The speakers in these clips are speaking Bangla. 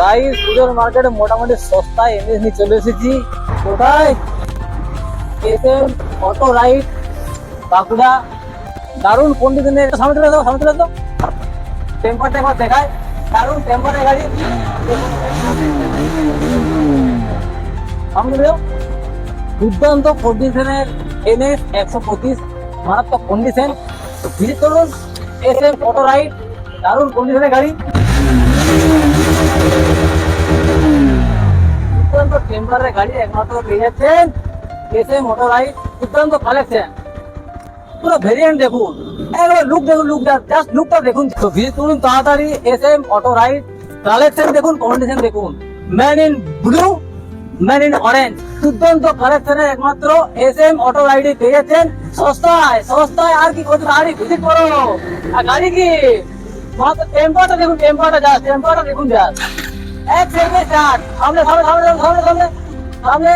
গাইস পুজোর মার্কেটে মোটামুটি সস্তায় এনএস নিয়ে চলে এসেছি। কোথায়? SM auto ride Bankura. দারুণ কন্ডিশনের সামনে চলে যাও, সামনে চলে যাও। টেম্পার টেম্পার দেখায়, দারুণ টেম্পারের গাড়ি। সামনে যাও। দুর্দান্ত কন্ডিশনের এনএস 125 মারাত্মক কন্ডিশন। ভিজিট করুন এসএম অটো রাইড, দারুণ কন্ডিশনের গাড়ি। দুর্দান্ত টেম্পারের গাড়ি একমাত্র পেয়ে যাচ্ছেন এসএম অটো রাইড। দুর্দান্ত কালেকশন, পুরো ভেরিয়েন্ট দেখুন, একবার লুক দেখুন, জাস্ট লুকটা দেখুন। তো ভিজিট করুন তাড়াতাড়ি এসএম অটো রাইড। কালেকশন দেখুন, কন্ডিশন দেখুন। Man in blue, man in orange, দুর্দান্ত কালেকশনের একমাত্র এসএম অটো রাইডে পেয়ে যাচ্ছেন সস্তায়। সস্তায় আর কি করতে, গাড়ি ভিজিট করো। আর গাড়ি কি মাত্র টেম্পারটা দেখুন, টেম্পারটা দেখুন জাস্ট। এক সেকেন্ডে স্টার্ট। সামনে সামনে সামনে সামনে সামনে সামনে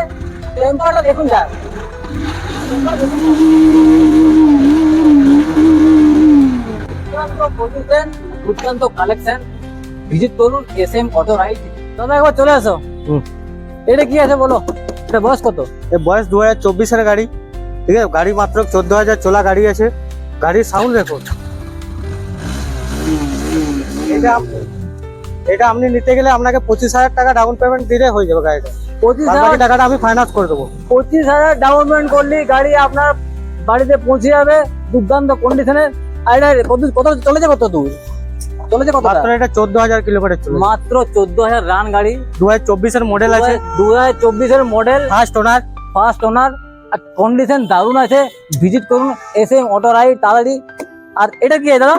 টেম্পারটা দেখুন জাস্ট। দুর্দান্ত কালেকশন, ভিজিট করুন এসএম অটো রাইড। দাদা একবার চলে আসো। এটা কি আছে বলো, এটা বয়স কত? বয়স 2024-এর গাড়ি, ঠিক আছে। গাড়ি মাত্র 14,000 চলা গাড়ি আছে। গাড়ির সাউন্ড দেখুন। এটা আপনি নিতে গেলে আপনাকে 25,000 টাকা ডাউন পেমেন্ট দিলে হয়ে যাবে গাড়িটা। 25,000 টাকাটা আমি ফাইন্যান্স করে দেবো। 25,000 ডাউন পেমেন্ট করলে গাড়ি আপনার বাড়িতে পৌঁছে যাবে দুর্দান্ত কন্ডিশনের। আর এটা কত চলেছে, কত দূর চলেছে, কত? মাত্র এটা 14,000 কিলোমিটার চলে। মাত্র 14,000 রান গাড়ি। 2024-এর মডেল আছে। 2024-এর মডেল, ফার্স্ট ওনার। আর কন্ডিশন দারুণ আছে। ভিজিট করুন এসএম অটো রাইড তাড়াতাড়ি। আর এটা কি আছে দাদা?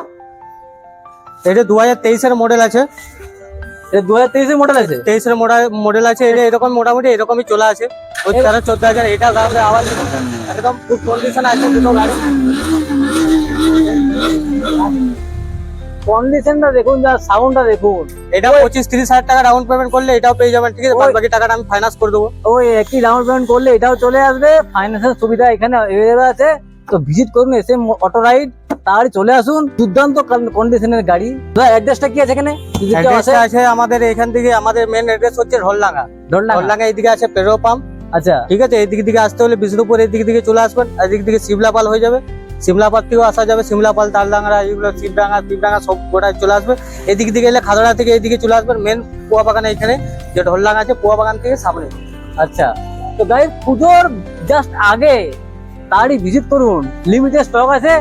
এটা 2023-এর মডেল আছে। এটা 2023-এর মডেল আছে। 23-এর মডেল আছে। এটা এরকম মোটামুটি এরকমই চলে আছে। ওই 13-14,000 এটা দামে আবার একদম ফুল কন্ডিশন আছে দুটো গাড়ি। কন্ডিশনটা দেখুন, যা সাউন্ডটা দেখুন। এটা 25-30,000 টাকা ডাউন পেমেন্ট করলে এটাও পেয়ে যাবেন, ঠিক আছে। বাকি টাকাটা আমি ফাইন্যান্স করে দেবো। ওই একই ডাউন পেমেন্ট করলে এটাও চলে আসবে। ফাইন্যান্সের সুবিধা এখানে অ্যাভেলেবল আছে। তো ভিজিট করুন এসএম অটো রাইড, তাড়াতাড়ি চলে আসুন। দুর্দান্ত কন্ডিশনের গাড়ি। অ্যাড্রেসটা কি আছে এখানে? অ্যাড্রেসটা আছে আমাদের এখান থেকে, আমাদের মেন অ্যাড্রেস হচ্ছে ঢোলডাঙ্গা। এইদিকে আছে পেট্রোল পাম্প। আচ্ছা, ঠিক আছে। এই দিকে আসতে হলে বিষ্ণুপুর এই দিকে চলে আসবেন। আর এদিক থেকে শিমলাপাল হয়ে যাবে। শিমলাপাল থেকেও আসা যাবে। শিমলাপাল, তালডাংরা, এইগুলো শিবডাঙ্গা সব গোটায় চলে আসবে। এদিক দিকে এলে খাদড়া থেকে এইদিকে চলে আসবেন। মেন পোয়া বাগান এখানে যে ঢোলডাঙ্গা আছে, পোয়া বাগান থেকে সামনে। আচ্ছা। তো গাইস পুজোর জাস্ট আগে তাড়াতাড়ি ভিজিট করুন, লিমিটেড স্টক আছে।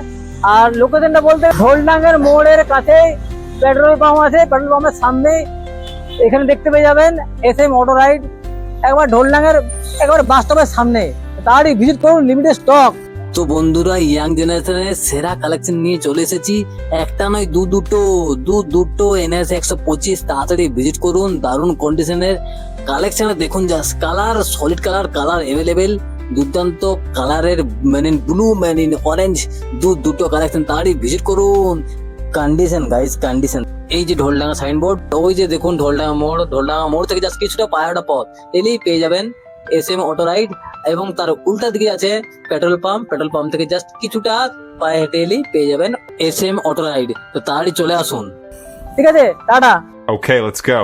আর লোকেশনটা বলতে ঢোলডাঙ্গার মোড়ের কাছে পেট্রোল পাম্প আছে। পেট্রোল পাম্পের সামনে এখানে দেখতে পেয়ে যাবেন এসএম অটো রাইড। একবার ঢোলডাঙ্গার একবার বাস স্টপের সামনে তাড়াতাড়ি ভিজিট করুন, লিমিটেড স্টক। তো বন্ধুরা, ইয়াং জেনারেশনের সেরা কালেকশন নিয়ে চলে এসেছি। একটা নয়, দুটো এনএস 125। তাড়াতাড়ি ভিজিট করুন। দারুণ কন্ডিশনের কালেকশনে দেখুন just. Colour solid colour available. দুর্দান্ত কালারের man in blue, man in orange, দুটো কালেকশন। তাড়াতাড়ি ভিজিট করুন। Condition guys, condition. এই যে ঢোলডাঙ্গা সাইনবোর্ড, ওই যে দেখুন ঢোলডাঙ্গা মোড় থেকে জাস্ট কিছুটা পাহাড়া পথ এলেই পেয়ে যাবেন এসএম অটো রাইড। এবং তার উল্টা দিকে আছে পেট্রোল পাম্প থেকে জাস্ট কিছুটা পায়ে হেঁটে এলেই পেয়ে যাবেন এসএম অটো রাইড। তো তাড়াতাড়ি চলে আসুন। ঠিক আছে, টাটা। Okay, let's go.